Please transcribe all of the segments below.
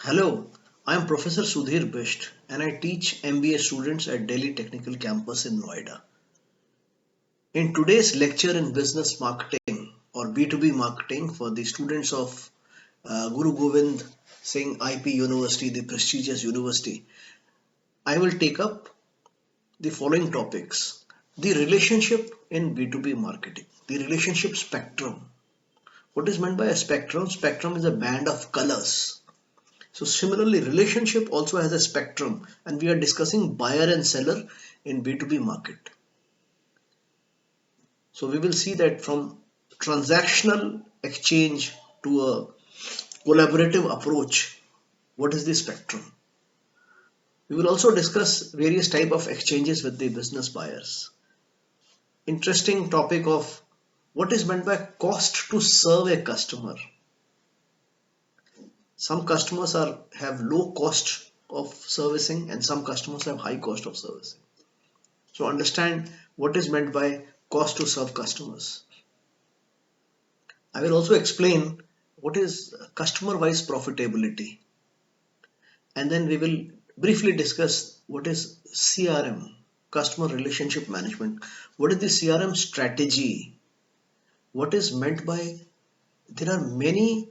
Hello, I am Professor Sudhir Bisht and I teach MBA students at Delhi Technical Campus in Noida. In today's lecture in business marketing or B2B marketing for the students of Guru Govind Singh IP University, the prestigious university, I will take up the following topics. The relationship in B2B marketing, the relationship spectrum. What is meant by a spectrum? Spectrum is a band of colors. So similarly, relationship also has a spectrum, and we are discussing buyer and seller in B2B market. So we will see that from transactional exchange to a collaborative approach, what is the spectrum? We will also discuss various type of exchanges with the business buyers. Interesting topic of what is meant by cost to serve a customer. Some customers have low cost of servicing and some customers have high cost of servicing. So understand what is meant by cost to serve customers. I will also explain what is customer wise profitability, and then we will briefly discuss what is CRM, customer relationship management. What is the CRM strategy? What is meant by, there are many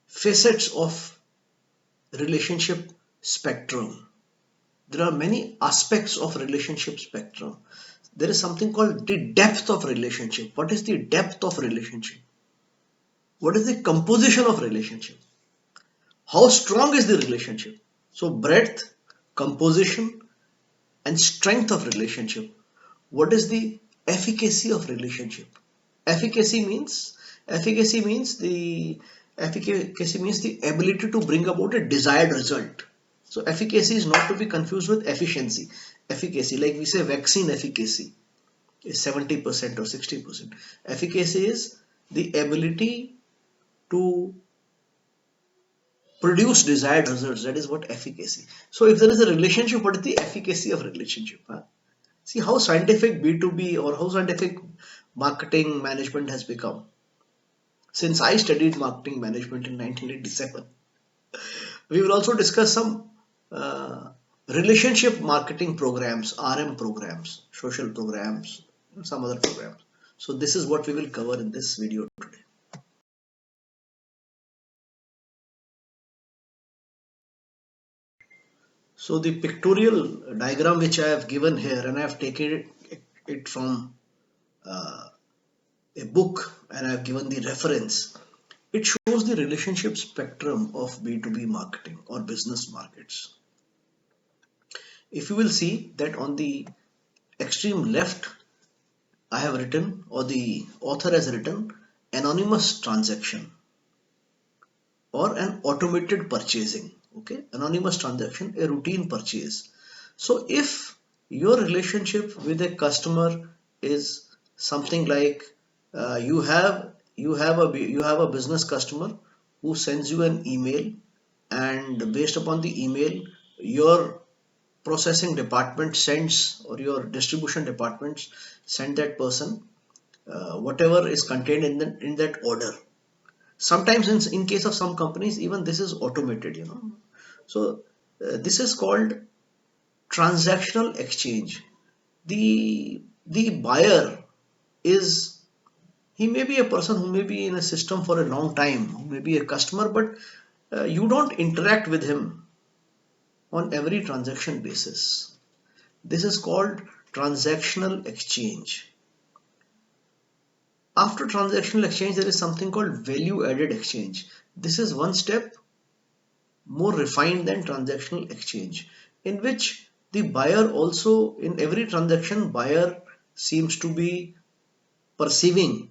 facets of relationship spectrum. There are many aspects of relationship spectrum. There is something called the depth of relationship. What is the depth of relationship? What is the composition of relationship? How strong is the relationship? So breadth, composition, and strength of relationship. What is the efficacy of relationship? Efficacy means efficacy means the efficacy means the ability to bring about a desired result. So efficacy is not to be confused with efficiency. Efficacy, like we say vaccine efficacy is 70% or 60%. Efficacy is the ability to produce desired results. That is what efficacy. So if there is a relationship, what is the efficacy of relationship? Huh? See how scientific B2B or how scientific marketing management has become. Since I studied marketing management in 1987, we will also discuss some uh, relationship marketing programs, RM programs, social programs, some other programs. So this is what we will cover in this video today. So the pictorial diagram which I have given here, and I have taken it from uh, a book and I have given the reference. It shows the relationship spectrum of B2B marketing or business markets. If you will see that on the extreme left, I have written, or the author has written, anonymous transaction or an automated purchasing. Okay, anonymous transaction, a routine purchase. So if your relationship with a customer is something like you have a business customer who sends you an email, and based upon the email, your processing department sends, or your distribution departments send that person whatever is contained in that order. Sometimes in case of some companies, even this is automated. So this is called transactional exchange. The buyer is, he may be a person who may be in a system for a long time, who may be a customer, but you don't interact with him on every transaction basis. This is called transactional exchange. After transactional exchange, there is something called value added exchange. This is one step more refined than transactional exchange, in which the buyer also, in every transaction, buyer seems to be perceiving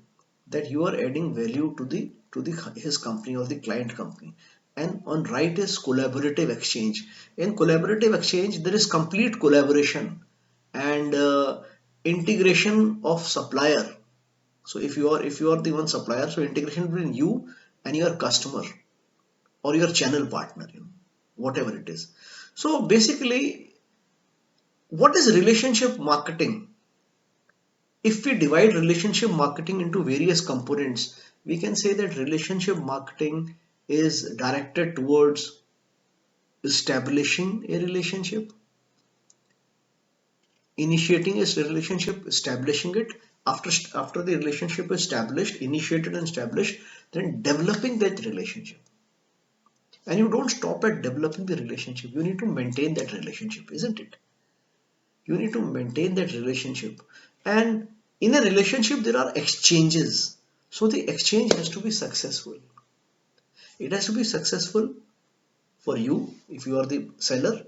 that you are adding value to the his company or the client company. And on right is collaborative exchange. In collaborative exchange, there is complete collaboration and integration of supplier. So if you are the one supplier, so integration between you and your customer or your channel partner, whatever it is. So basically, what is relationship marketing? If we divide relationship marketing into various components, we can say that relationship marketing is directed towards establishing a relationship, initiating a relationship, establishing it. After the relationship is established, initiated and established, then developing that relationship. And you don't stop at developing the relationship. You need to maintain that relationship, isn't it? You need to maintain that relationship. And in a relationship, there are exchanges. So the exchange has to be successful. It has to be successful for you, if you are the seller,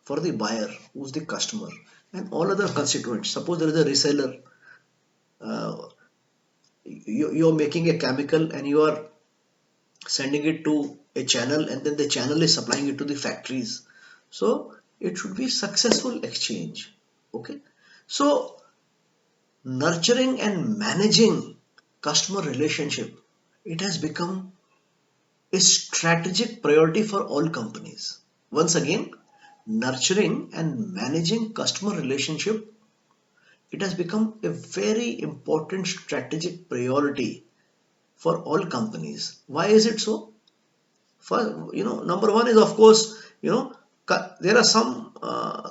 for the buyer, who's the customer, and all other constituents. Suppose there is a reseller, uh, you're making a chemical and you are sending it to a channel, and then the channel is supplying it to the factories. So it should be successful exchange. Okay. So nurturing and managing customer relationship, it has become a strategic priority for all companies. Once again, nurturing and managing customer relationship, it has become a very important strategic priority for all companies. Why is it so? For, number one is, of course, there are some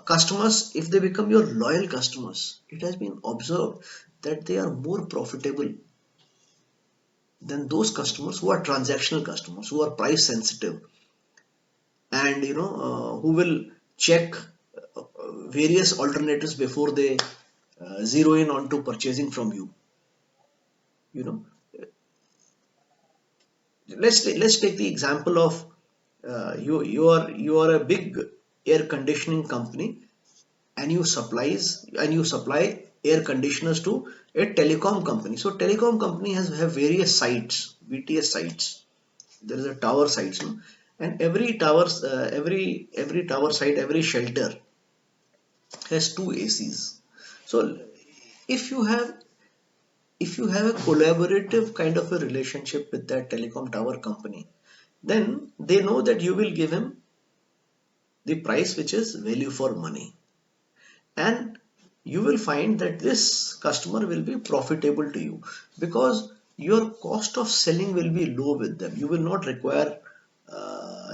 customers, if they become your loyal customers, it has been observed that they are more profitable than those customers who are transactional customers, who are price sensitive, and who will check various alternatives before they zero in onto purchasing from you. You know, let's take the example of you are a big air conditioning company, and you supply air conditioners to a telecom company. So telecom company have various sites, BTS sites. There is a tower sites, no? And every tower site, every shelter has two ACs. So if you have if you have a collaborative kind of a relationship with that telecom tower company, then they know that you will give him the price which is value for money, and you will find that this customer will be profitable to you, because your cost of selling will be low with them. You will not require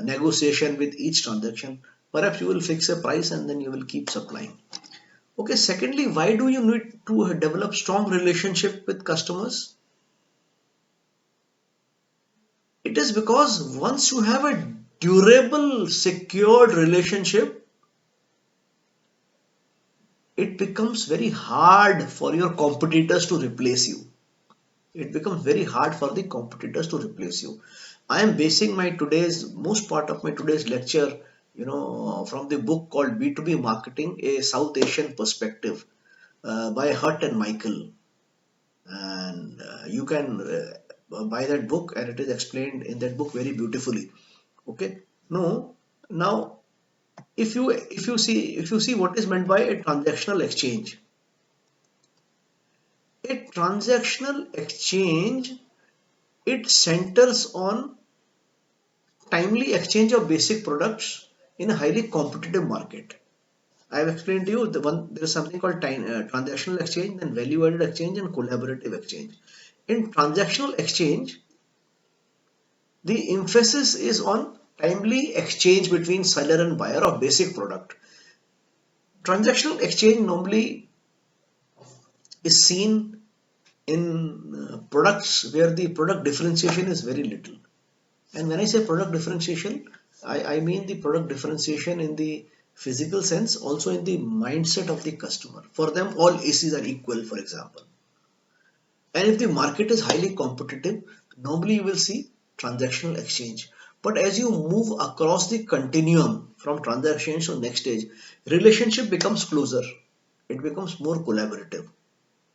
negotiation with each transaction. Perhaps you will fix a price and then you will keep supplying. Okay, secondly, why do you need to develop strong relationship with customers? It is because once you have a durable, secured relationship, it becomes very hard for your competitors to replace you. It becomes very hard for the competitors to replace you. I am basing my today's most part of my today's lecture, from the book called B2B Marketing, a South Asian Perspective, by Hurt and Michael. And you can buy that book, and it is explained in that book very beautifully. Okay. No, now if you see what is meant by a transactional exchange. A transactional exchange, it centers on timely exchange of basic products in a highly competitive market. I have explained to you there is something called transactional exchange, then value added exchange, and collaborative exchange. In transactional exchange, the emphasis is on timely exchange between seller and buyer of basic product. Transactional exchange normally is seen in products where the product differentiation is very little. And when I say product differentiation, I mean the product differentiation in the physical sense, also in the mindset of the customer. For them, all ACs are equal, for example. And if the market is highly competitive, normally you will see transactional exchange. But as you move across the continuum from transaction to next stage, relationship becomes closer. It becomes more collaborative.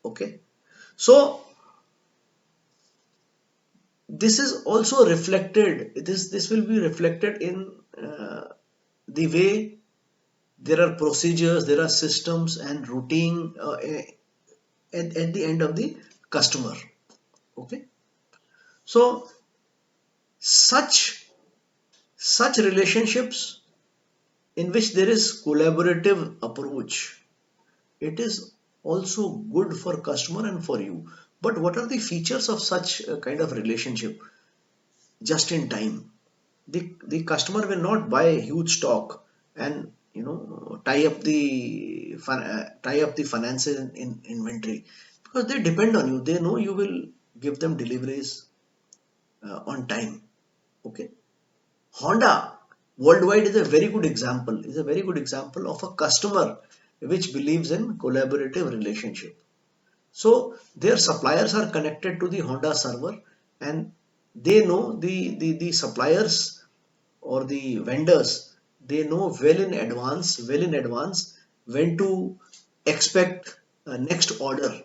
Okay. So this is also reflected. This will be reflected in the way there are procedures, there are systems and routine at the end of the customer. Okay. So such such relationships in which there is collaborative approach, it is also good for customer and for you. But what are the features of such kind of relationship? Just in time. The customer will not buy huge stock and tie up the finances in inventory, because they depend on you. They know you will give them deliveries on time. Okay. Honda worldwide is a very good example. Is a very good example of a customer which believes in collaborative relationship. So their suppliers are connected to the Honda server, and they know the suppliers or the vendors, they know well in advance when to expect next order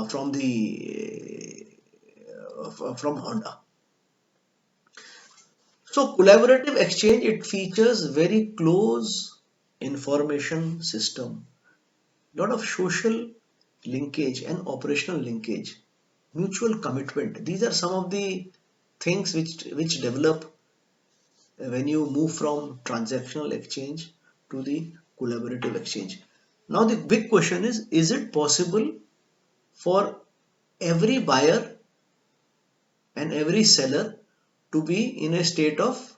from Honda. So collaborative exchange, it features very close information system, lot of social linkage and operational linkage, mutual commitment. These are some of the things which develop when you move from transactional exchange to the collaborative exchange. Now the big question is it possible for every buyer and every seller to be in a state of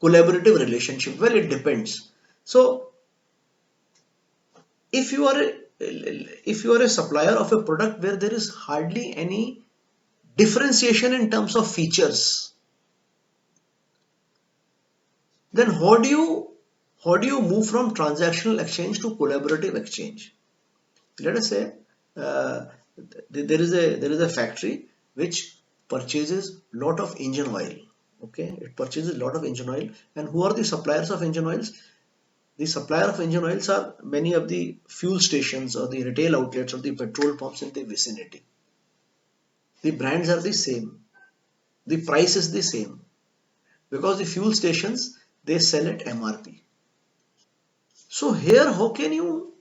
collaborative relationship? Well, it depends. So if you are a, if you are a supplier of a product where there is hardly any differentiation in terms of features, then how do you move from transactional exchange to collaborative exchange? Let us say uh, there is a factory which purchases lot of engine oil. Okay, it purchases lot of engine oil, and who are the suppliers of engine oils? The supplier of engine oils are many of the fuel stations or the retail outlets or the petrol pumps in the vicinity. The brands are the same, the price is the same, because the fuel stations, they sell at MRP. So here, how can you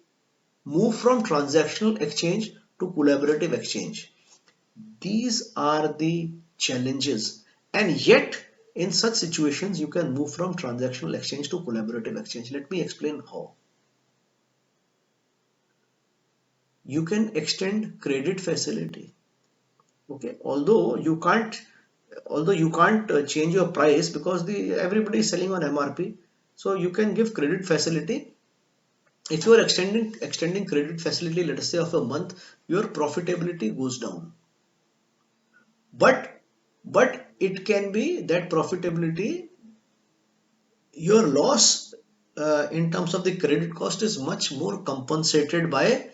move from transactional exchange to collaborative exchange? These are the challenges, and yet in such situations you can move from transactional exchange to collaborative exchange. Let me explain how. You can extend credit facility. Okay, although you can't change your price, because the everybody is selling on MRP, so you can give credit facility. If you are extending credit facility, let us say of a month, your profitability goes down, but it can be that profitability, your loss in terms of the credit cost is much more compensated by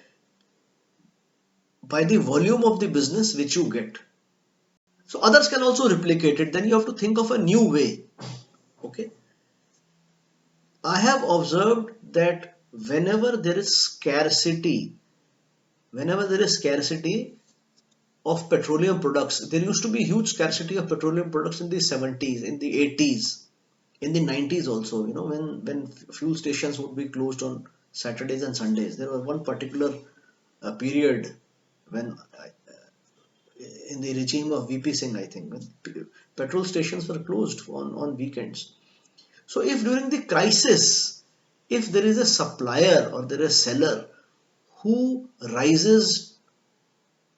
the volume of the business which you get. So others can also replicate it. Then you have to think of a new way. Okay, I have observed that whenever there is scarcity of petroleum products, there used to be huge scarcity of petroleum products in the 70s, in the 80s, in the 90s also. When fuel stations would be closed on Saturdays and Sundays. There was one particular period when in the regime of VP Singh, I think, when petrol stations were closed on weekends. So if during the crisis, if there is a supplier or there is a seller who rises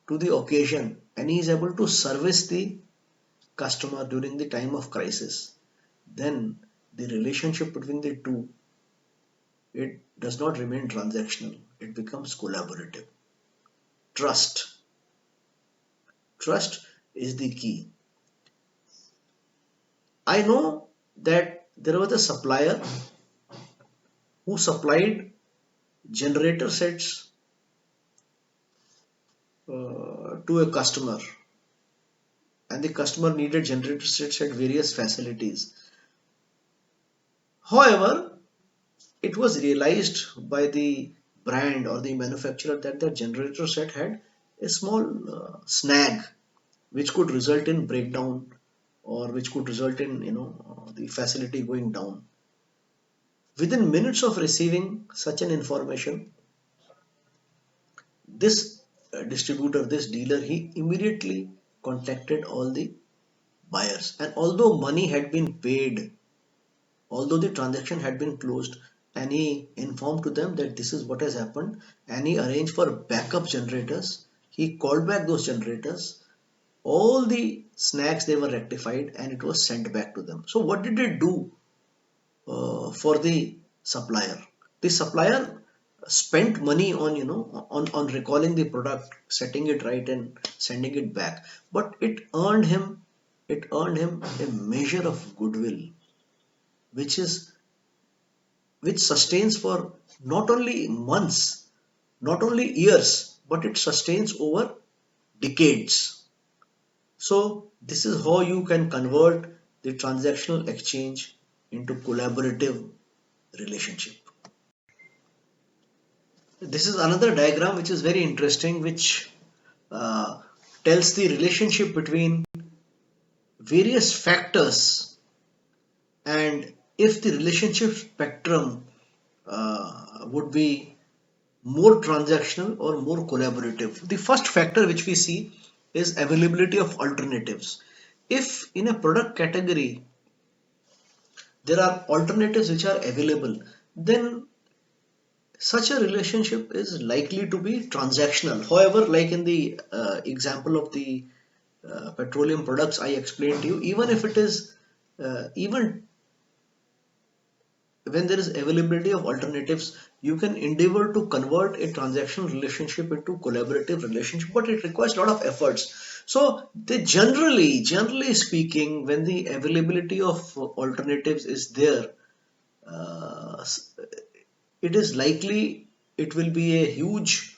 to the occasion and he is able to service the customer during the time of crisis, then the relationship between the two, it does not remain transactional. It becomes collaborative. Trust. Trust is the key. I know that there was a supplier who supplied generator sets to a customer, and the customer needed generator sets at various facilities. However, it was realized by the brand or the manufacturer that the generator set had a small snag which could result in breakdown, or which could result in the facility going down. Within minutes of receiving such an information, this distributor, this dealer, he immediately contacted all the buyers, and although money had been paid, although the transaction had been closed, and he informed to them that this is what has happened, and he arranged for backup generators. He called back those generators, All the snacks, they were rectified and it was sent back to them. So what did it do for the supplier? The supplier spent money on, on recalling the product, setting it right and sending it back. But it earned him a measure of goodwill, which is which sustains for not only months, not only years, but it sustains over decades. So this is how you can convert the transactional exchange into collaborative relationship. This is another diagram which is very interesting, which uh, tells the relationship between various factors, and if the relationship spectrum would be more transactional or more collaborative. The first factor which we see is availability of alternatives. If in a product category there are alternatives which are available, then such a relationship is likely to be transactional. However, like in the example of the petroleum products I explained to you, even if it is even when there is availability of alternatives, you can endeavor to convert a transactional relationship into collaborative relationship, but it requires a lot of efforts. So they generally speaking, when the availability of alternatives is there, uh, it is likely it will be a huge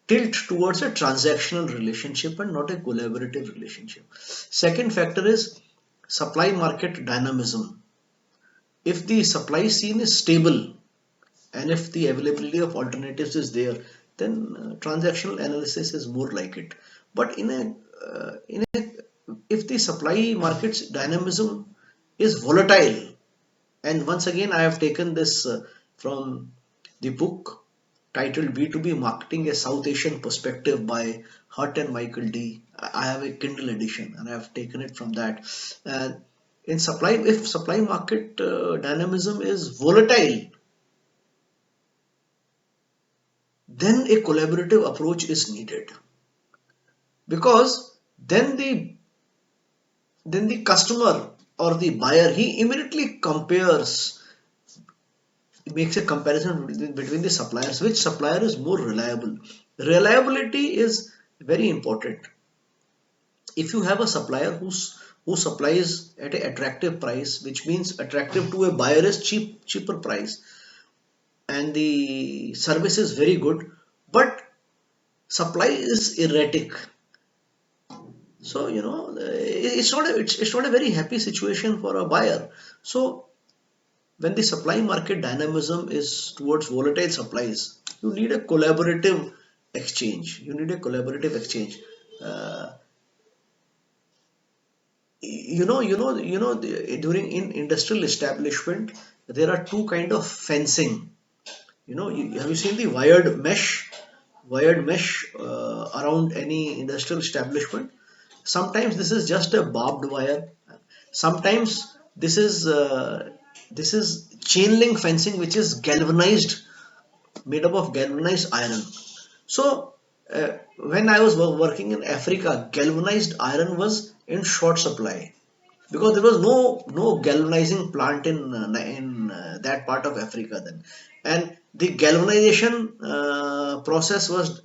tilt towards a transactional relationship and not a collaborative relationship. Second factor is supply market dynamism. If the supply scene is stable and if the availability of alternatives is there, then transactional analysis is more like it. But if the supply market's dynamism is volatile, and once again, I have taken this from the book titled B2B Marketing, a South Asian Perspective by Hart and Michael D. I have a Kindle edition and I have taken it from that. And in supply, if supply market dynamism is volatile, then a collaborative approach is needed, because then the customer or the buyer, he immediately makes a comparison between the suppliers, which supplier is more reliable. Reliability is very important. If you have a supplier who supplies at an attractive price, which means attractive to a buyer is cheaper price, and the service is very good, but supply is erratic. So it's not a very happy situation for a buyer. So when the supply market dynamism is towards volatile supplies, you need a collaborative exchange. You need a collaborative exchange. Uh, during in industrial establishment, there are two kind of fencing. Have you seen the wired mesh around any industrial establishment? Sometimes this is just a barbed wire. Sometimes this is chain link fencing, which is galvanized, made up of galvanized iron. So when I was working in Africa, galvanized iron was in short supply because there was no galvanizing plant in that part of Africa then, and the galvanization process was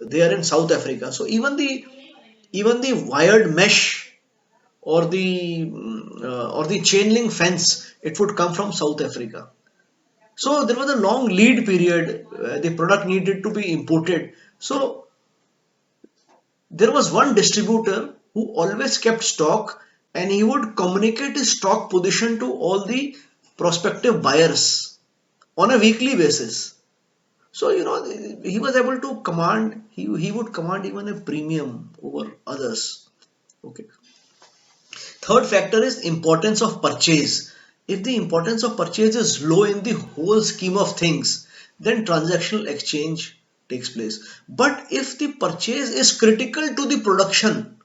there in South Africa. So even the wired mesh or the chain link fence, it would come from South Africa. So there was a long lead period. The product needed to be imported. So there was one distributor who always kept stock, and he would communicate his stock position to all the prospective buyers on a weekly basis. So he was able to command. He would command even a premium over others. Okay. Third factor is importance of purchase. If the importance of purchase is low in the whole scheme of things, then transactional exchange takes place. But if the purchase is critical to the production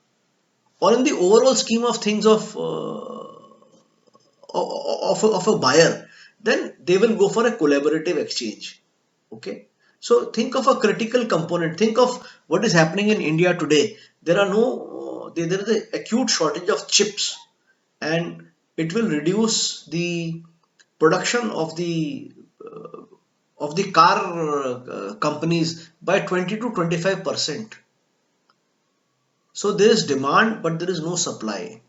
or in the overall scheme of things of a buyer, then they will go for a collaborative exchange. Okay. So think of a critical component. Think of what is happening in India today. There is an acute shortage of chips, and it will reduce the production of the car companies by 20 to 25%. So there is demand, but there is no supply.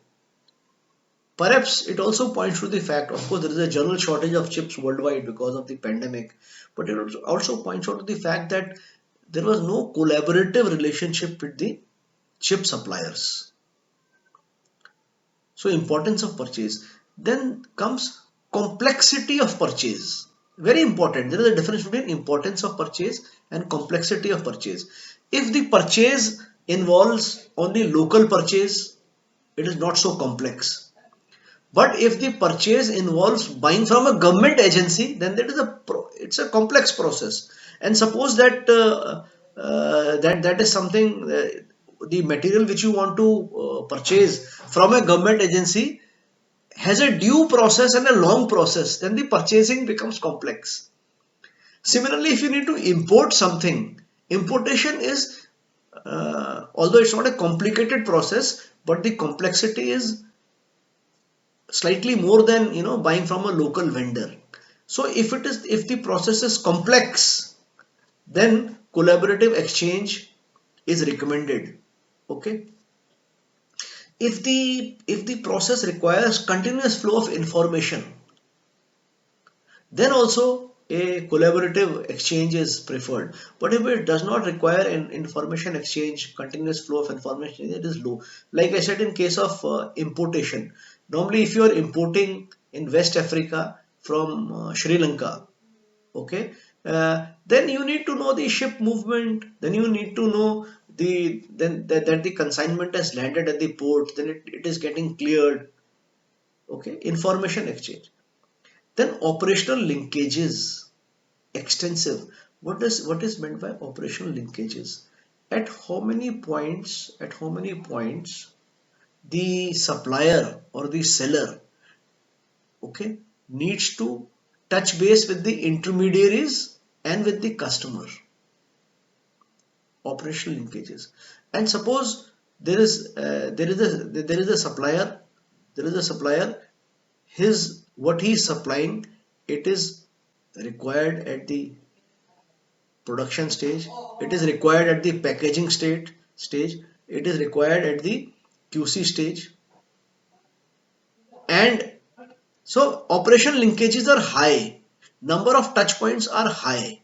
Perhaps it also points to the fact, of course, there is a general shortage of chips worldwide because of the pandemic, but it also points out to the fact that there was no collaborative relationship with the chip suppliers. So, importance of purchase. Then comes complexity of purchase. Very important. There is a difference between importance of purchase and complexity of purchase. If the purchase involves only local purchase, it is not so complex. But if the purchase involves buying from a government agency, then it's a complex process. And suppose that that is something, the material which you want to purchase from a government agency has a due process and a long process, then the purchasing becomes complex. Similarly, if you need to import something, importation is, although it's not a complicated process, but the complexity is slightly more than buying from a local vendor. So if the process is complex, then collaborative exchange is recommended. Okay. If the process requires continuous flow of information, then also a collaborative exchange is preferred. But if it does not require an information exchange, continuous flow of information, it is low. Like I said, in case of importation, normally if you are importing in West Africa from Sri Lanka, okay, then you need to know the ship movement, then you need to know that the consignment has landed at the port, then it is getting cleared. Okay, information exchange. Then operational linkages, extensive. What is meant by operational linkages? At how many points the supplier or the seller, okay, needs to touch base with the intermediaries and with the customer. Operational linkages. And suppose there is a supplier, his what he is supplying, it is required at the production stage, it is required at the packaging stage, it is required at the QC stage, and so operation linkages are high, number of touch points are high,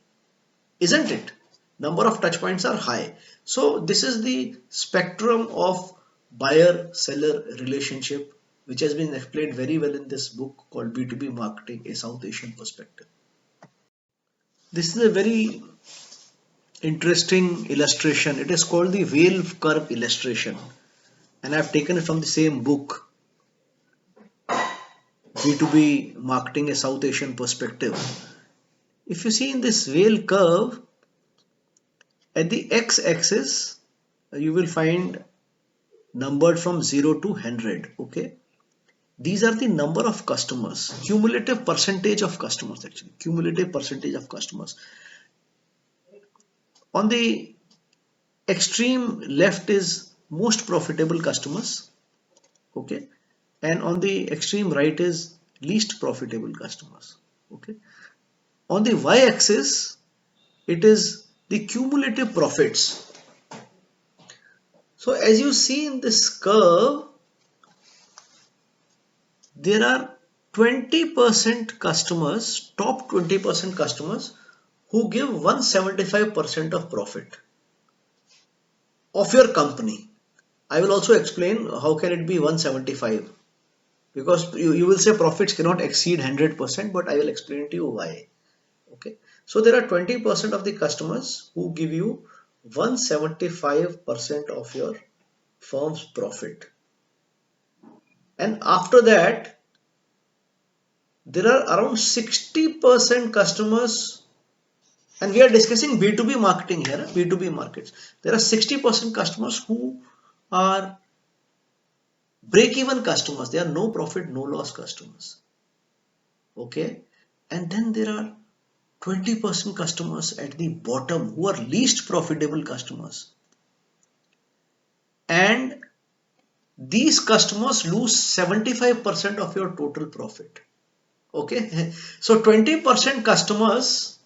isn't it? Number of touch points are high. So this is the spectrum of buyer seller relationship, which has been explained very well in this book called B2B Marketing, a South Asian Perspective. This is a very interesting illustration. It is called the whale curve illustration, and I've taken it from the same book, B2B Marketing, a South Asian Perspective. If you see in this whale curve, at the x-axis, you will find numbered from 0 to 100. Okay, these are the number of customers, cumulative percentage of customers, actually cumulative percentage of customers. On the extreme left is most profitable customers, okay, and on the extreme right is least profitable customers. Okay, on the y-axis it is the cumulative profits. So as you see in this curve, there are 20% customers, top 20% customers, who give 175% of profit of your company. I will also explain how can it be 175, because you will say profits cannot exceed 100%, but I will explain to you why. Okay, so there are 20% of the customers who give you 175% of your firm's profit, and after that there are around 60% customers, and we are discussing B2B marketing here, B2B markets. There are 60% customers who are break-even customers. They are no profit, no loss customers. Okay, and then there are 20% customers at the bottom who are least profitable customers, and these customers lose 75% of your total profit. Okay, so 20% customers,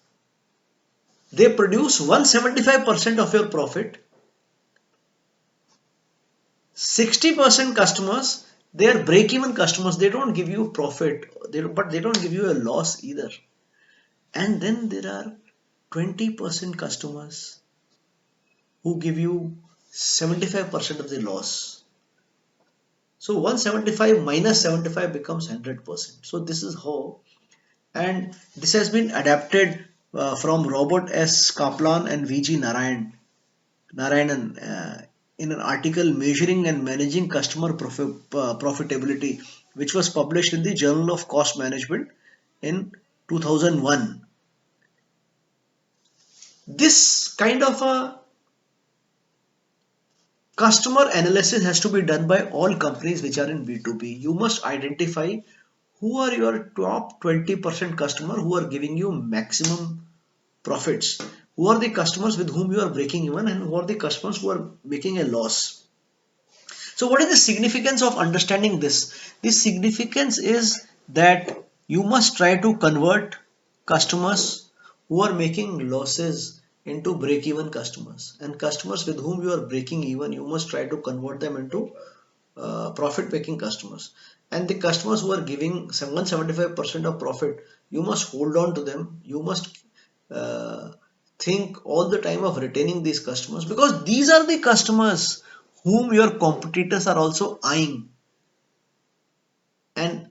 they produce 175% of your profit. 60% customers, they are break-even customers. They don't give you profit, but they don't give you a loss either. And then there are 20% customers who give you 75% of the loss. So 175 minus 75 becomes 100%. So this is how, and this has been adapted from Robert S. Kaplan and V.G. Narayanan in an article Measuring and Managing Customer Profitability, which was published in the Journal of Cost Management in 2001. This kind of a customer analysis has to be done by all companies which are in B2B. You must identify who are your top 20% customer who are giving you maximum profits. Who are the customers with whom you are breaking even, and who are the customers who are making a loss. So what is the significance of understanding this? The significance is that you must try to convert customers who are making losses into break-even customers, and customers with whom you are breaking even, you must try to convert them into profit-making customers. And the customers who are giving 175% of profit, you must hold on to them. You must uh, think all the time of retaining these customers, because these are the customers whom your competitors are also eyeing, and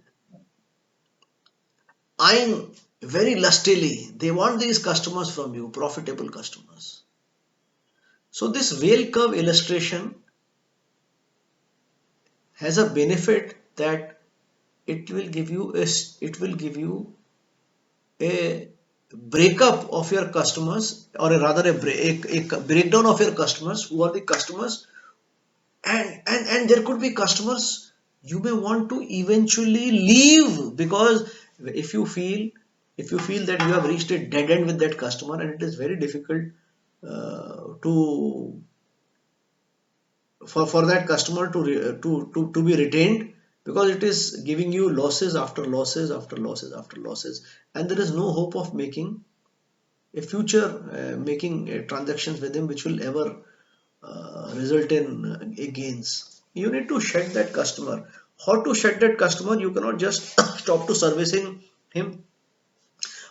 eyeing very lustily. They want these customers from you, profitable customers. So this whale curve illustration has a benefit that it will give you a breakup of your customers, or rather a breakdown of your customers. Who are the customers, and there could be customers you may want to eventually leave, because if you feel if you feel that you have reached a dead end with that customer, and it is very difficult to for that customer to be retained, because it is giving you losses after losses after losses after losses, and there is no hope of making a future making transactions with him which will ever result in gains. You need to shed that customer. How to shed that customer? You cannot just stop to servicing him,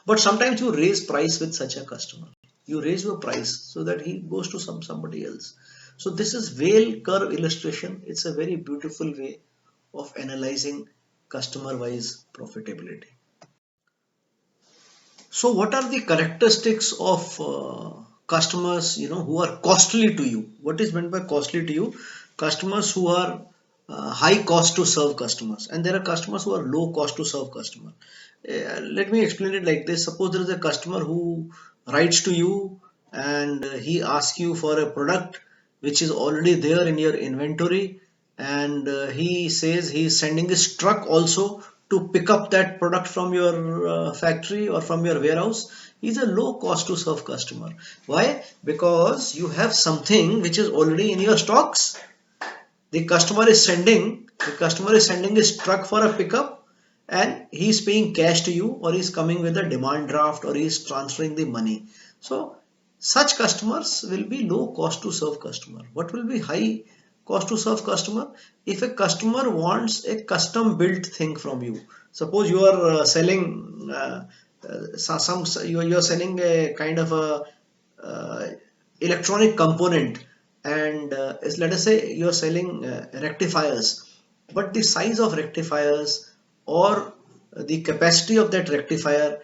but sometimes you raise price with such a customer. You raise your price so that he goes to somebody else. So this is whale curve illustration. It's a very beautiful way of analyzing customer wise profitability. So what are the characteristics of customers, who are costly to you? What is meant by costly to you? Customers who are high cost to serve customers, and there are customers who are low cost to serve customer. Let me explain it like this. Suppose there is a customer who writes to you, and he asks you for a product which is already there in your inventory, and he says he is sending his truck also to pick up that product from your factory or from your warehouse. Is a low cost to serve customer. Why? Because you have something which is already in your stocks. The customer is sending his truck for a pickup, and he's paying cash to you, or he's coming with a demand draft, or he's transferring the money. So such customers will be low cost to serve customer. What will be high cost to serve customer? If a customer wants a custom built thing from you, suppose you are selling you're selling a kind of a uh, electronic component, and let us say you're selling rectifiers, but the size of rectifiers, or the capacity of that rectifier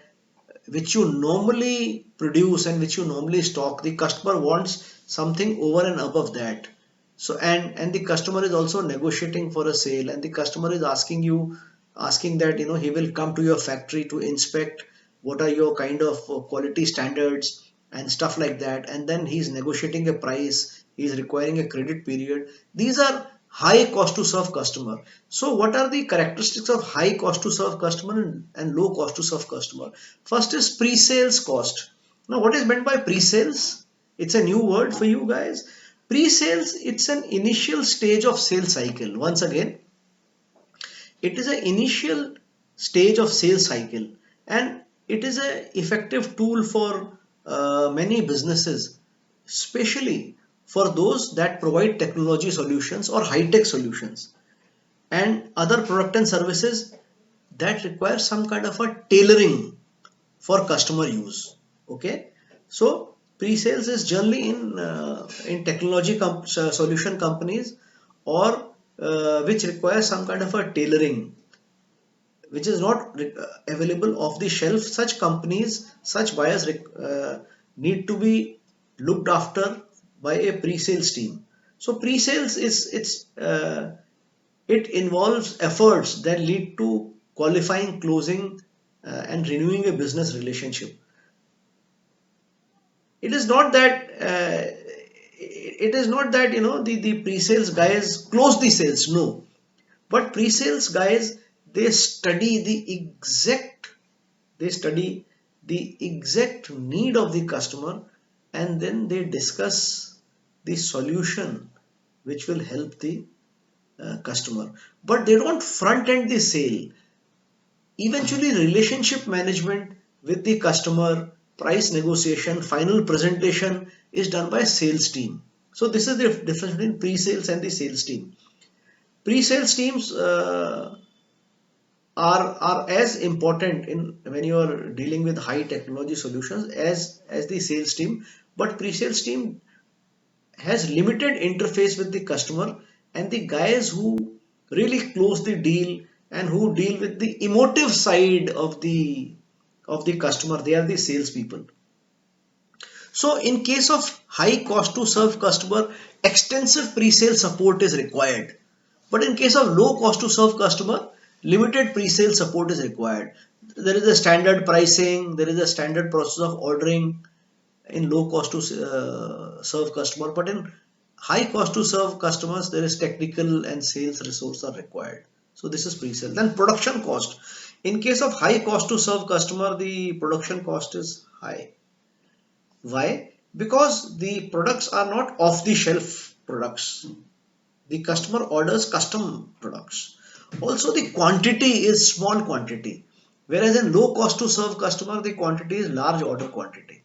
which you normally produce and which you normally stock, the customer wants something over and above that. So and the customer is also negotiating for a sale, and the customer is asking that he will come to your factory to inspect what are your kind of quality standards and stuff like that, and then he's negotiating a price, he's requiring a credit period. These are high cost to serve customer. So what are the characteristics of high cost to serve customer and low cost to serve customer? First is pre-sales cost. Now what is meant by pre-sales? It's a new word for you guys. Pre-sales, it's an initial stage of sales cycle. Once again, it is an initial stage of sales cycle, and it is an effective tool for many businesses, especially for those that provide technology solutions or high-tech solutions and other product and services that require some kind of a tailoring for customer use. Okay, so pre-sales is generally in technology solution companies, or which require some kind of a tailoring which is not available off the shelf. Such companies, such buyers need to be looked after by a pre-sales team. So pre-sales is it involves efforts that lead to qualifying, closing, and renewing a business relationship. It is not that the pre-sales guys close the sales. No, but pre-sales guys, they study the exact need of the customer, and then they discuss the solution which will help the customer. But they don't front end the sale. Eventually, relationship management with the customer, price negotiation, final presentation is done by sales team. So this is the difference between pre-sales and the sales team. Pre-sales teams are as important in when you are dealing with high technology solutions as the sales team, but pre-sales team has limited interface with the customer, and the guys who really close the deal and who deal with the emotive side of the customer, they are the salespeople. So in case of high cost to serve customer, extensive pre-sale support is required. But in case of low cost to serve customer, limited pre-sale support is required. There is a standard pricing, there is a standard process of ordering in low cost to serve customer. But in high cost to serve customers, there is technical and sales resource are required. So this is pre-sale. Then production cost. In case of high cost to serve customer, the production cost is high. Why? Because the products are not off the shelf products. The customer orders custom products. Also, the quantity is small quantity, whereas in low cost to serve customer, the quantity is large order quantity.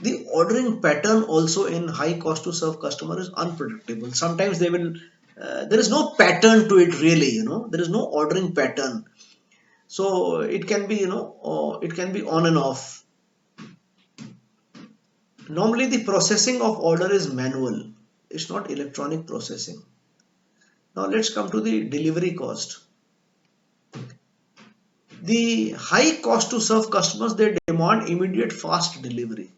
The ordering pattern also in high cost to serve customer is unpredictable. Sometimes they will, there is no pattern to it really, there is no ordering pattern. So it can be, it can be on and off. Normally the processing of order is manual. It's not electronic processing. Now let's come to the delivery cost. The high cost to serve customers, they demand immediate fast delivery.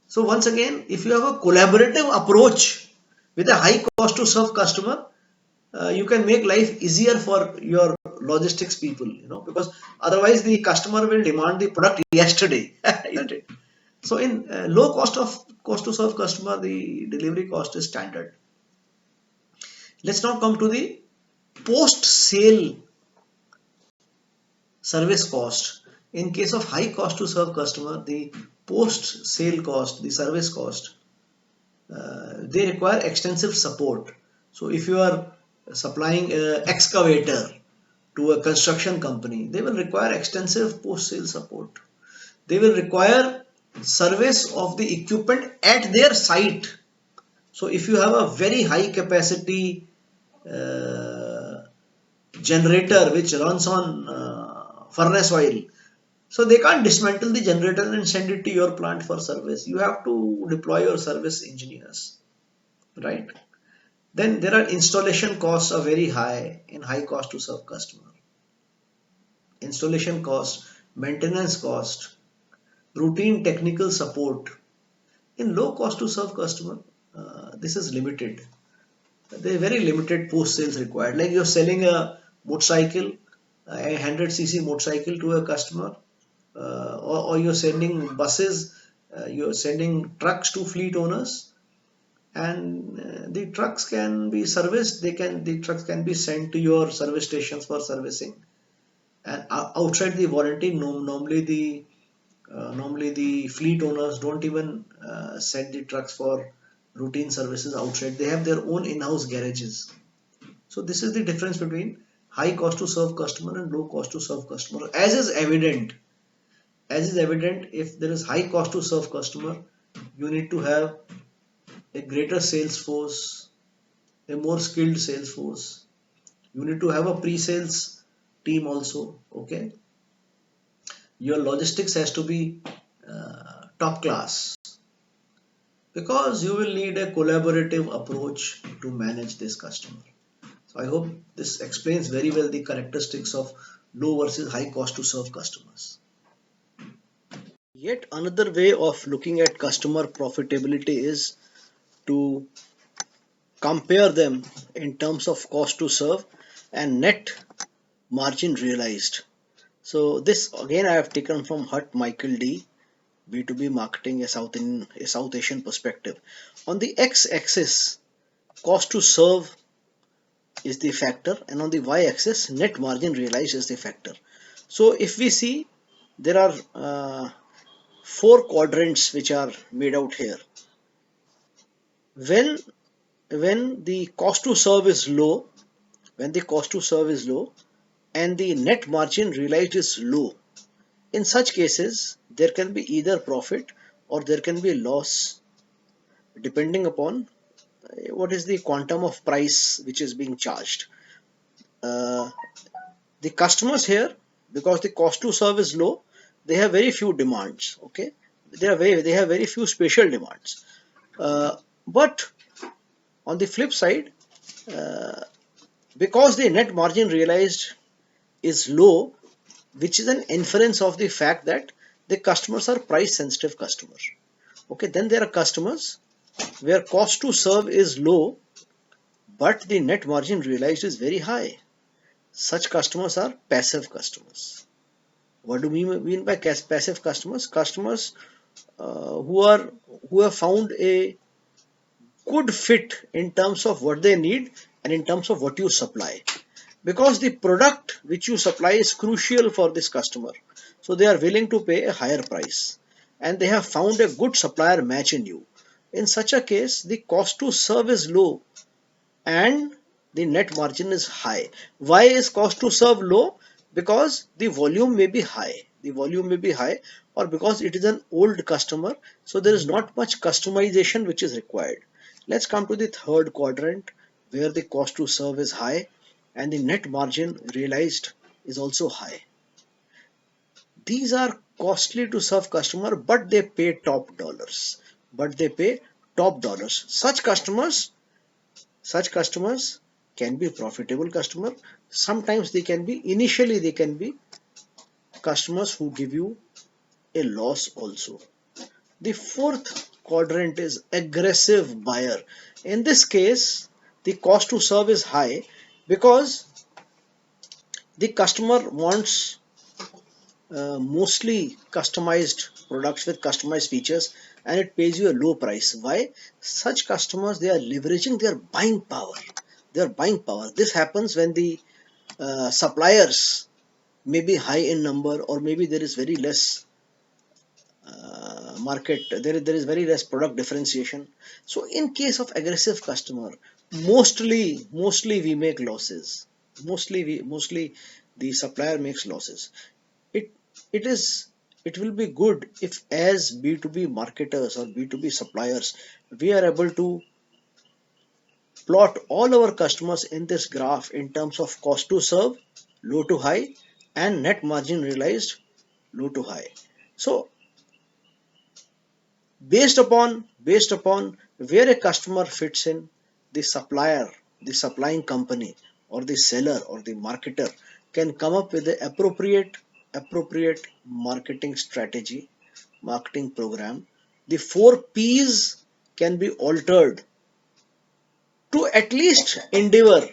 So once again, if you have a collaborative approach with a high cost to serve customer, you can make life easier for your logistics people, because otherwise the customer will demand the product yesterday, isn't it? So in low cost to serve customer, the delivery cost is standard. Let's now come to the post sale service cost. In case of high cost to serve customer, the post sale cost, the service cost, they require extensive support. So if you are supplying an excavator to a construction company, they will require extensive post sale support. They will require service of the equipment at their site. So if you have a very high capacity generator which runs on furnace oil, so they can't dismantle the generator and send it to your plant for service. You have to deploy your service engineers, right? Then there are installation costs are very high in high cost to serve customer. Installation cost, maintenance cost, routine technical support. In low cost to serve customer, this is limited. There are very limited post sales required. Like you're selling a motorcycle, a 100cc motorcycle to a customer, or you're sending buses, you're sending trucks to fleet owners. and the trucks can be serviced. The trucks can be sent to your service stations for servicing. And outside the warranty, normally the fleet owners don't even send the trucks for routine services outside. They have their own in-house garages. So this is the difference between high cost to serve customer and low cost to serve customer. As is evident, if there is high cost to serve customer, you need to have a greater sales force, a more skilled sales force. You need to have a pre-sales team also. Okay, your logistics has to be top class, because you will need a collaborative approach to manage this customer. So I hope this explains very well the characteristics of low versus high cost to serve customers. Yet another way of looking at customer profitability is to compare them in terms of cost to serve and net margin realized. So this again I have taken from Hut Michael D, B2B marketing, a South Asian perspective. On the x-axis, cost to serve is the factor, and on the y-axis, net margin realized is the factor. So if we see, there are four quadrants which are made out here. When the cost to serve is low, when the cost to serve is low and the net margin realized is low, in such cases there can be either profit or there can be loss, depending upon what is the quantum of price which is being charged. Uh, the customers here, because the cost to serve is low, they have very few demands. Okay, they have very few special demands. But on the flip side, because the net margin realized is low, which is an inference of the fact that the customers are price sensitive customers. Okay, then there are customers where cost to serve is low but the net margin realized is very high. Such customers are passive customers. What do we mean by passive customers? Customers who have found a good fit in terms of what they need and in terms of what you supply, because the product which you supply is crucial for this customer, so they are willing to pay a higher price, and they have found a good supplier match in you. In such a case, the cost to serve is low and the net margin is high. Why is cost to serve low? Because the volume may be high. The volume may be high, or because it is an old customer, so there is not much customization which is required. Let's come to the third quadrant, where the cost to serve is high and the net margin realized is also high. These are costly to serve customer, but they pay top dollars. But they pay top dollars. Such customers can be profitable customer. Sometimes initially they can be customers who give you a loss also. The fourth quadrant is aggressive buyer. In this case, the cost to serve is high because the customer wants mostly customized products with customized features, and it pays you a low price. Why? Such customers, they are leveraging their buying power. This happens when the suppliers may be high in number, or maybe there is very less there is very less product differentiation. So in case of aggressive customer, mostly we make losses. Mostly the supplier makes losses. It it is it will be good if, as B2B marketers or B2B suppliers, we are able to plot all our customers in this graph in terms of cost to serve, low to high, and net margin realized, low to high. So based upon where a customer fits in, the supplier, the supplying company, or the seller or the marketer can come up with the appropriate marketing strategy, marketing program. The four P's can be altered to at least endeavor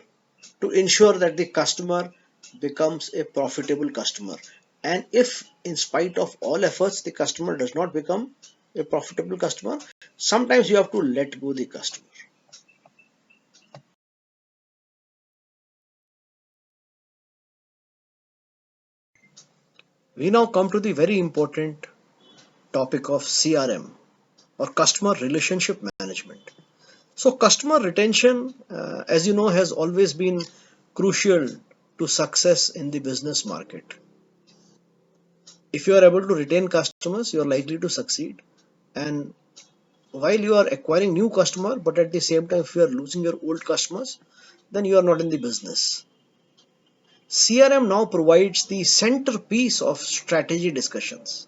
to ensure that the customer becomes a profitable customer. And if in spite of all efforts the customer does not become a profitable customer, sometimes you have to let go the customer. We now come to the very important topic of CRM, or customer relationship management. So customer retention, as you know, has always been crucial to success in the business market. If you are able to retain customers, you are likely to succeed. And while you are acquiring new customer, but at the same time, if you are losing your old customers, then you are not in the business. CRM now provides the centerpiece of strategy discussions,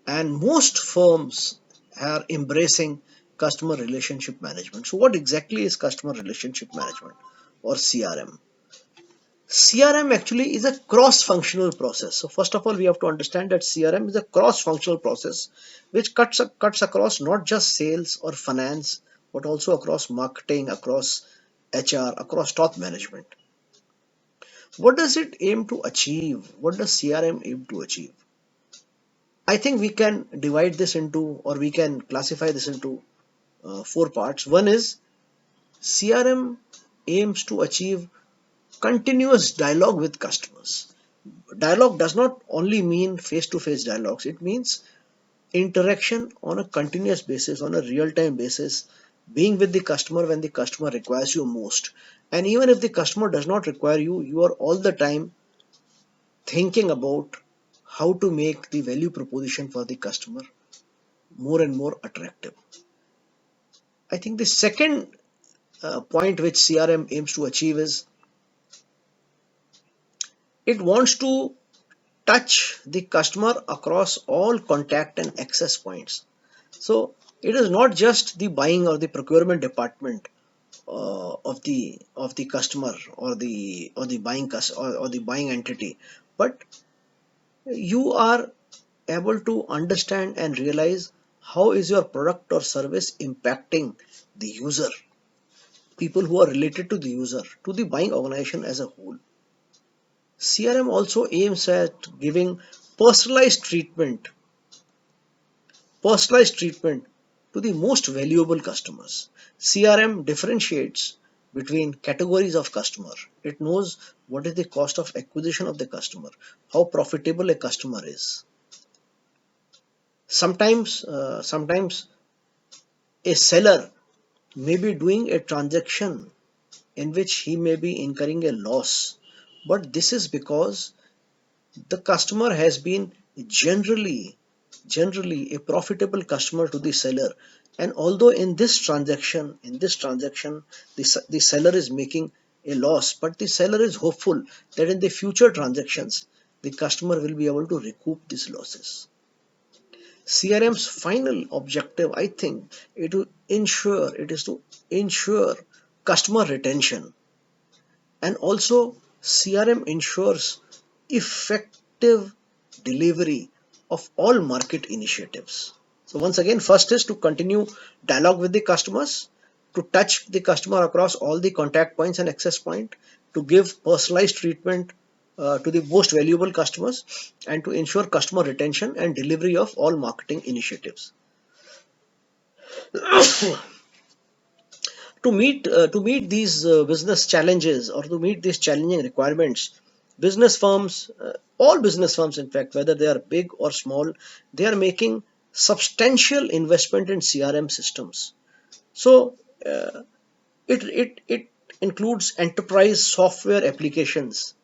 and most firms are embracing customer relationship management. So, what exactly is customer relationship management, or CRM? CRM actually is a cross-functional process. So first of all, we have to understand that CRM is a cross-functional process which cuts across not just sales or finance, but also across marketing, across HR, across top management. What does it aim to achieve? What does CRM aim to achieve? I think we can divide this into, or we can classify this into four parts. One is CRM aims to achieve continuous dialogue with customers. Dialogue does not only mean face to face dialogues, it means interaction on a continuous basis, on a real time basis, being with the customer when the customer requires you most. And even if the customer does not require you, you are all the time thinking about how to make the value proposition for the customer more and more attractive. I think the second point which CRM aims to achieve is it wants to touch the customer across all contact and access points. So it is not just the buying or the procurement department of the customer, or the or the buying entity, but you are able to understand and realize how is your product or service impacting the user, people who are related to the user, to the buying organization as a whole. CRM also aims at giving personalized treatment personalized treatment to the most valuable customers. CRM differentiates between categories of customer. It knows what is the cost of acquisition of the customer, how profitable a customer is. Sometimes a seller may be doing a transaction in which he may be incurring a loss, but this is because the customer has been generally generally a profitable customer to the seller, and although in this transaction the seller is making a loss, but the seller is hopeful that in the future transactions the customer will be able to recoup these losses. CRM's final objective, I think, it is to ensure customer retention, and also CRM ensures effective delivery of all market initiatives. So once again, first is to continue dialogue with the customers, to touch the customer across all the contact points and access point, to give personalized treatment to the most valuable customers, and to ensure customer retention and delivery of all marketing initiatives. To meet these business challenges, or to meet these challenging requirements, business firms, all business firms in fact, whether they are big or small, they are making substantial investment in CRM systems. So it includes enterprise software applications,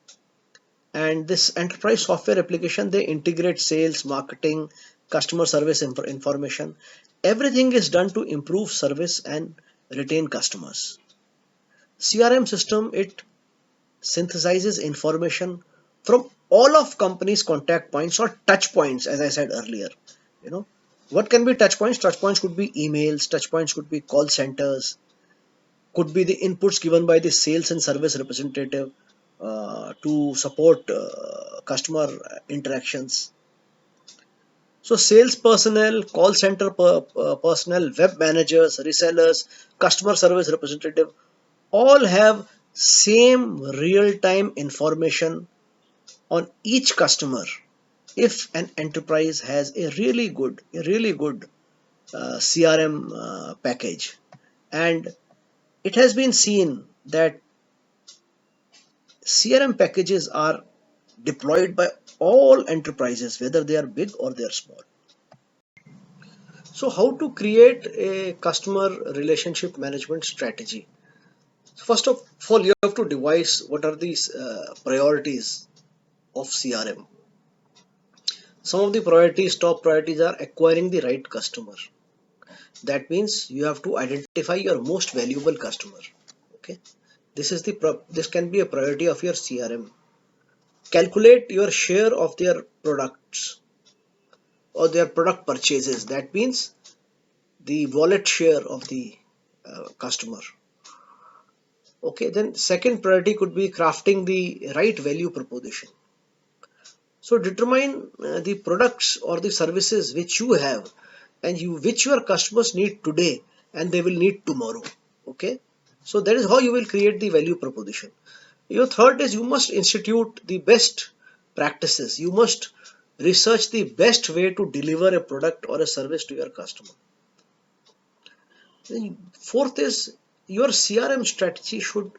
and this enterprise software application, they integrate sales, marketing, customer service information. Everything is done to improve service and retain customers. CRM system, it synthesizes information from all of companies contact points or touch points, as I said earlier. You know, what can be touch points? Touch points could be emails, touch points could be call centers, could be the inputs given by the sales and service representative to support customer interactions. So sales personnel, call center personnel, web managers, resellers, customer service representative, all have same real time information on each customer. if an enterprise has a really good CRM package, and it has been seen that CRM packages are deployed by all enterprises, whether they are big or they are small. So, how to create a customer relationship management strategy? First of all, you have to devise what are these priorities of CRM. Some of the top priorities are acquiring the right customer. That means you have to identify your most valuable customer. Okay, this can be a priority of your CRM. Calculate your share of their products or their product purchases. That means the wallet share of the customer. Okay, then second priority could be crafting the right value proposition. So determine the products or the services which you have and which your customers need today and they will need tomorrow. Okay, so that is how you will create the value proposition. Your third is you must institute the best practices. You must research the best way to deliver a product or a service to your customer. Fourth is your CRM strategy should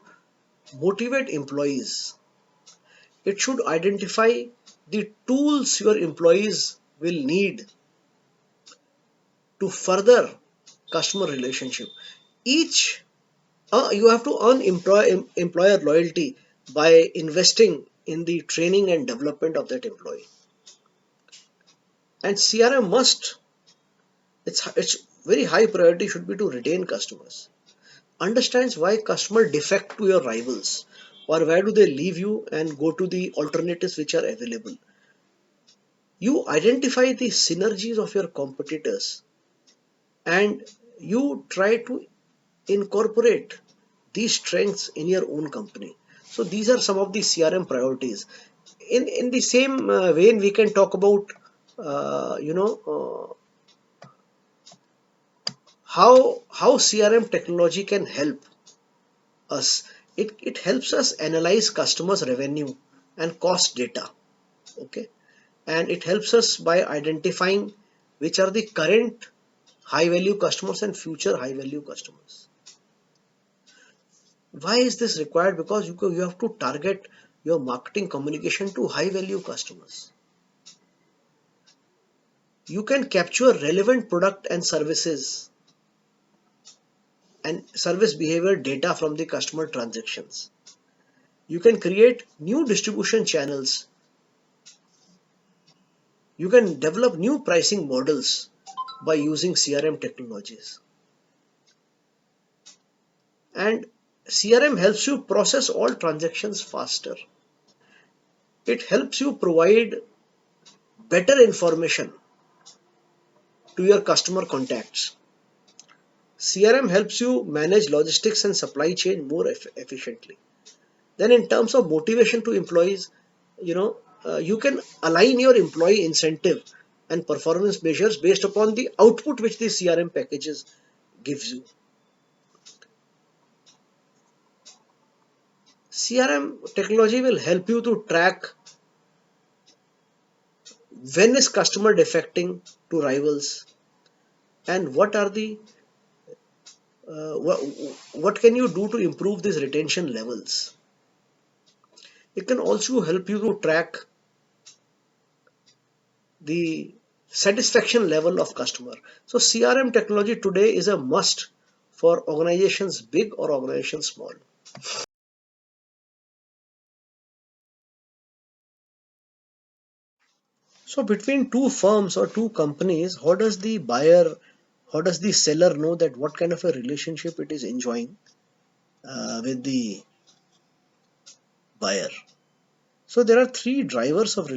motivate employees. It should identify the tools your employees will need to further customer relationship. Each You have to earn employer loyalty by investing in the training and development of that employee. And CRM must its very high priority should be to retain customers. Understands why customer defect to your rivals or where do they leave you and go to the alternatives which are available. You identify the synergies of your competitors and you try to incorporate these strengths in your own company. So these are some of the CRM priorities. In the same vein, we can talk about uh, you know uh, how CRM technology can help us. It helps us analyze customers' revenue and cost data. Okay, and it helps us by identifying which are the current high value customers and future high value customers. Why is this required? Because you have to target your marketing communication to high value customers. You can capture relevant product and services and service behavior data from the customer transactions. You can create new distribution channels. You can develop new pricing models by using CRM technologies. And CRM helps you process all transactions faster. It helps you provide better information to your customer contacts. CRM helps you manage logistics and supply chain more efficiently. Then in terms of motivation to employees, you can align your employee incentive and performance measures based upon the output which the CRM packages gives you. CRM technology will help you to track when is customer defecting to rivals and what can you do to improve these retention levels. It can also help you to track the satisfaction level of customer. So CRM technology today is a must for organizations big or organizations small. So between two firms or two companies, how does the seller know that what kind of a relationship it is enjoying with the buyer? So there are three drivers of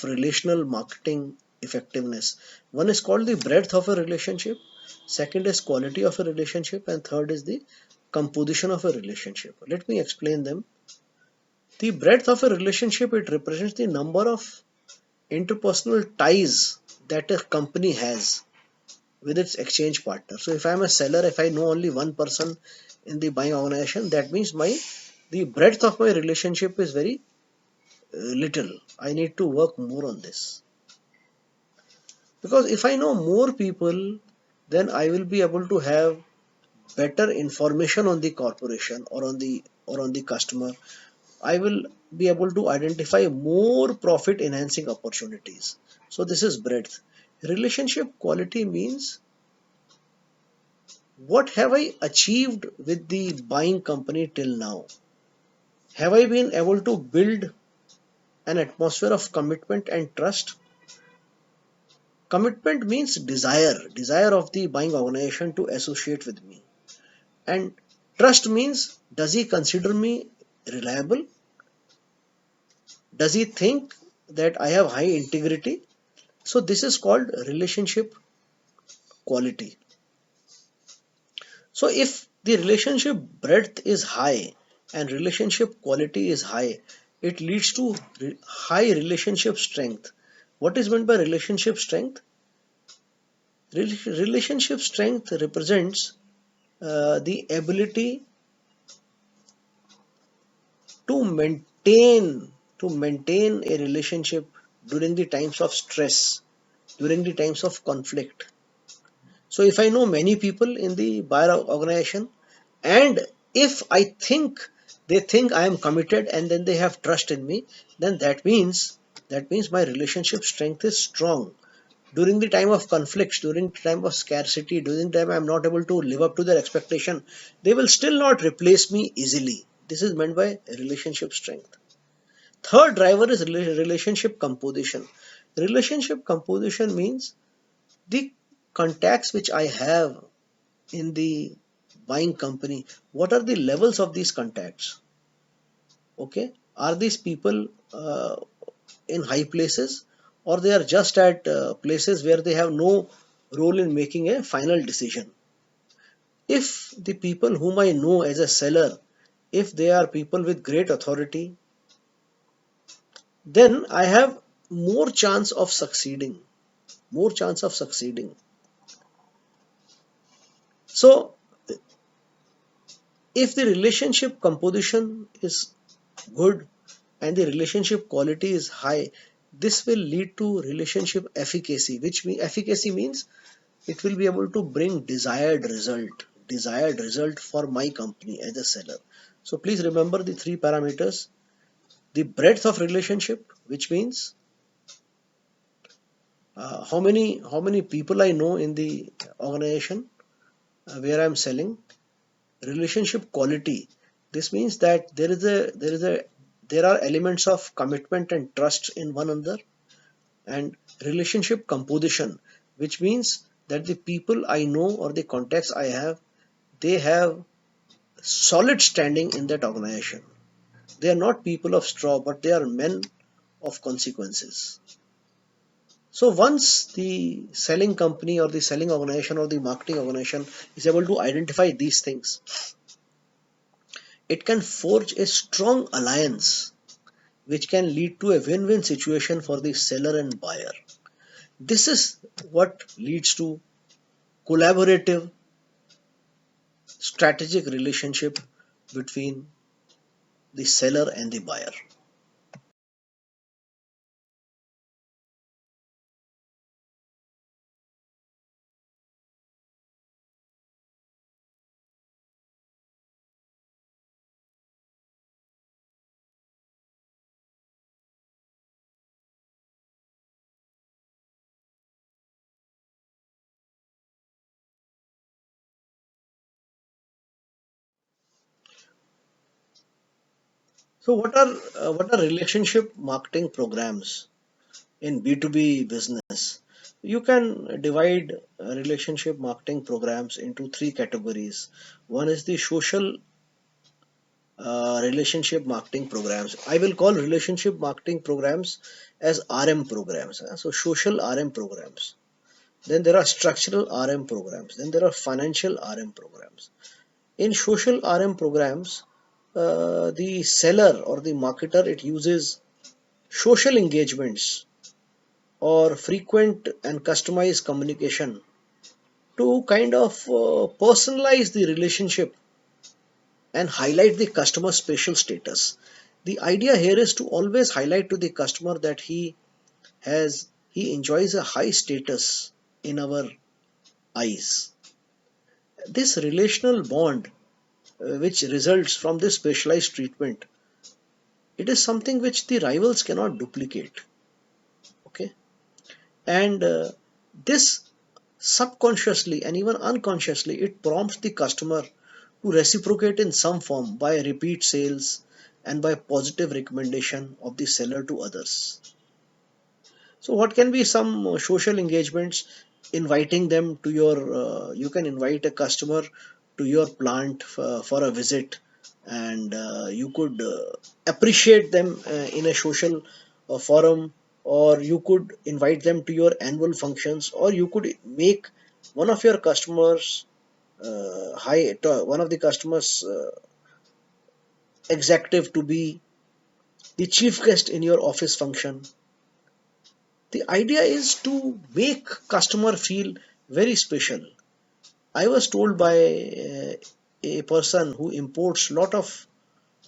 relational marketing effectiveness. One is called the breadth of a relationship, second is quality of a relationship, and third is the composition of a relationship. Let me explain them. The breadth of a relationship, it represents the number of interpersonal ties that a company has with its exchange partner. So if I'm a seller, if I know only one person in the buying organization, that means the breadth of my relationship is very little. I need to work more on this. Because if I know more people, then I will be able to have better information on the corporation or on the customer. I will be able to identify more profit enhancing opportunities. So this is breadth. Relationship quality means what have I achieved with the buying company till now? Have I been able to build an atmosphere of commitment and trust? Commitment means desire of the buying organization to associate with me. And trust means, does he consider me reliable? Does he think that I have high integrity? So this is called relationship quality. So if the relationship breadth is high and relationship quality is high, it leads to high relationship strength. What is meant by relationship strength? Relationship strength represents the ability to maintain a relationship during the times of stress, during the times of conflict. So if I know many people in the buyer organization, and if I think they think I am committed and then they have trust in me, then that means my relationship strength is strong. During the time of conflicts, during the time of scarcity, during the time I am not able to live up to their expectation, they will still not replace me easily. This is meant by relationship strength. Third driver is relationship composition. Relationship composition means the contacts which I have in the buying company, what are the levels of these contacts? Okay, are these people in high places, or they are just at places where they have no role in making a final decision? If the people whom I know as a seller, if they are people with great authority, then I have more chance of succeeding, more chance of succeeding. So if the relationship composition is good and the relationship quality is high, this will lead to relationship efficacy, which efficacy means it will be able to bring desired result for my company as a seller. So please remember the three parameters: the breadth of relationship, which means how many people I know in the organization where I'm selling. Relationship quality, this means that there are elements of commitment and trust in one another. And relationship composition, which means that the people I know or the contacts I have, they have solid standing in that organization. They are not people of straw, but they are men of consequences. So once the selling company or the selling organization or the marketing organization is able to identify these things, it can forge a strong alliance which can lead to a win-win situation for the seller and buyer. This is what leads to collaborative strategic relationship between the seller and the buyer. So what are relationship marketing programs in B2B business? You can divide relationship marketing programs into three categories. One is the social relationship marketing programs. I will call relationship marketing programs as RM programs. So social RM programs. Then there are structural RM programs. Then there are financial RM programs. In social RM programs, the seller or the marketer, it uses social engagements or frequent and customized communication to kind of personalize the relationship and highlight the customer special status. The idea here is to always highlight to the customer that he enjoys a high status in our eyes. This relational bond which results from this specialized treatment, it is something which the rivals cannot duplicate. Okay, and this subconsciously and even unconsciously, it prompts the customer to reciprocate in some form by repeat sales and by positive recommendation of the seller to others. So what can be some social engagements? Inviting them to your, you can invite a customer to your plant for a visit, and you could appreciate them in a social forum, or you could invite them to your annual functions, or you could make one of your customers, one of the customers executive to be the chief guest in your office function. The idea is to make customer feel very special. I was told by a person who imports lot of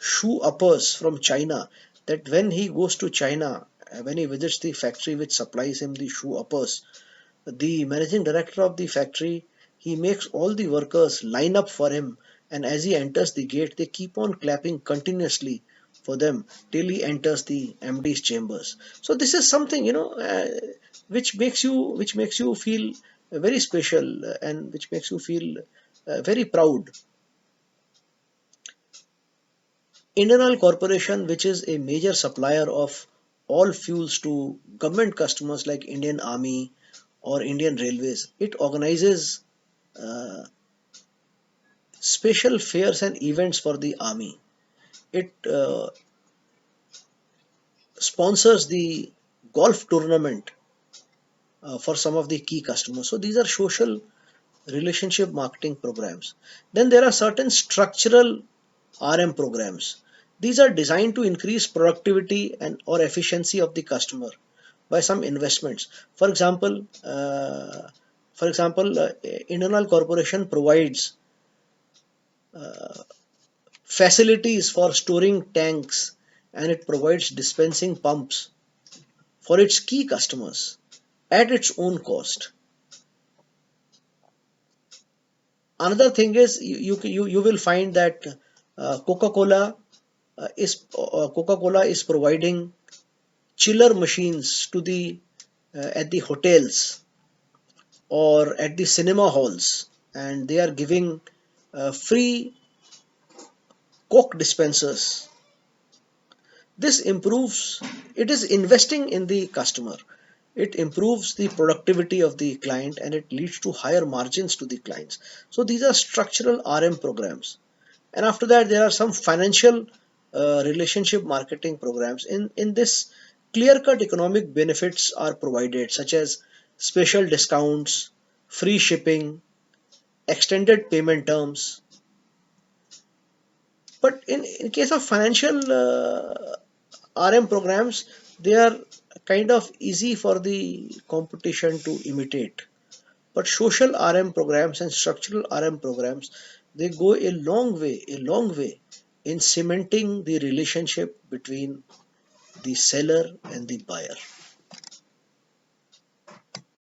shoe uppers from China that when he goes to China, when he visits the factory which supplies him the shoe uppers, the managing director of the factory, he makes all the workers line up for him, and as he enters the gate, they keep on clapping continuously for them till he enters the MD's chambers. So this is something, which makes you feel very special, and which makes you feel very proud. Indian Oil Corporation, which is a major supplier of all fuels to government customers like Indian Army or Indian Railways, it organizes uh, special fairs and events for the army. It sponsors the golf tournament for some of the key customers. So these are social relationship marketing programs. Then there are certain structural RM programs. These are designed to increase productivity and or efficiency of the customer by some investments. For example, uh, Indian Oil Corporation provides facilities for storing tanks, and it provides dispensing pumps for its key customers at its own cost. Another thing is you will find that Coca-Cola is providing chiller machines to the at the hotels or at the cinema halls, and they are giving free Coke dispensers. This improves, it is investing in the customer. It improves the productivity of the client, and it leads to higher margins to the clients. So these are structural RM programs. And after that, there are some financial relationship marketing programs. In this, clear cut economic benefits are provided, such as special discounts, free shipping, extended payment terms. But in case of financial RM programs, they are kind of easy for the competition to imitate. But social RM programs and structural RM programs, they go a long way in cementing the relationship between the seller and the buyer.